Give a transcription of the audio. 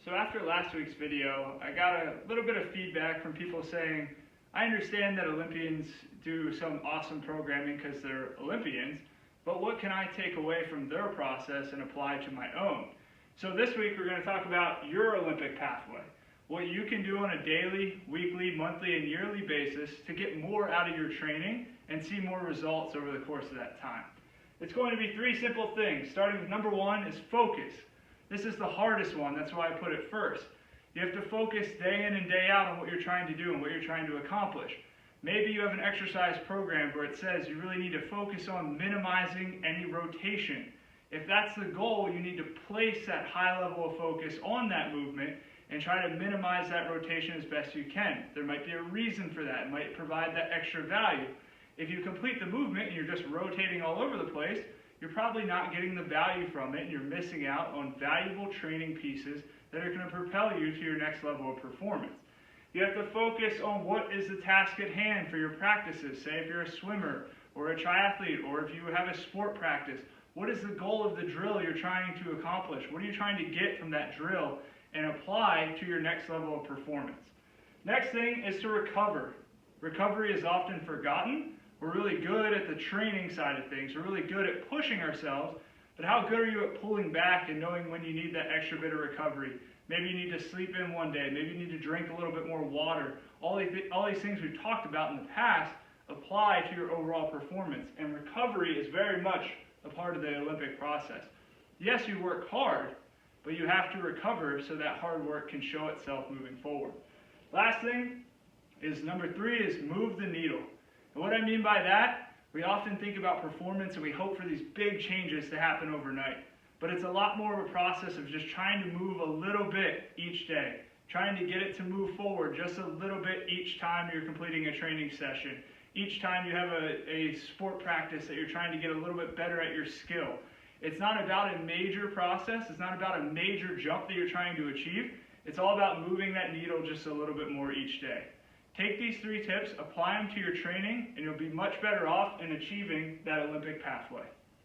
So after last week's video, I got a little bit of feedback from people saying, I understand that Olympians do some awesome programming because they're Olympians, but what can I take away from their process and apply to my own? So this week we're going to talk about your Olympic pathway, what you can do on a daily, weekly, monthly, and yearly basis to get more out of your training and see more results over the course of that time. It's going to be three simple things, starting with number one is focus. This is the hardest one, that's why I put it first. You have to focus day in and day out on what you're trying to do and what you're trying to accomplish. Maybe you have an exercise program where it says you really need to focus on minimizing any rotation. If that's the goal, you need to place that high level of focus on that movement and try to minimize that rotation as best you can. There might be a reason for that. It might provide that extra value. If you complete the movement and you're just rotating all over the place, you're probably not getting the value from it and you're missing out on valuable training pieces that are going to propel you to your next level of performance. You have to focus on what is the task at hand for your practices. Say if you're a swimmer or a triathlete or if you have a sport practice, what is the goal of the drill you're trying to accomplish? What are you trying to get from that drill and apply to your next level of performance? Next thing is to recover. Recovery is often forgotten. We're really good at the training side of things. We're really good at pushing ourselves, but how good are you at pulling back and knowing when you need that extra bit of recovery? Maybe you need to sleep in one day. Maybe you need to drink a little bit more water. All these things we've talked about in the past apply to your overall performance, and recovery is very much a part of the Olympic process. Yes, you work hard, but you have to recover so that hard work can show itself moving forward. Last thing is number three is move the needle. And what I mean by that, we often think about performance and we hope for these big changes to happen overnight. But it's a lot more of a process of just trying to move a little bit each day, trying to get it to move forward just a little bit each time you're completing a training session, each time you have a sport practice that you're trying to get a little bit better at your skill. It's not about a major process, it's not about a major jump that you're trying to achieve, it's all about moving that needle just a little bit more each day. Take these three tips, apply them to your training, and you'll be much better off in achieving that Olympic pathway.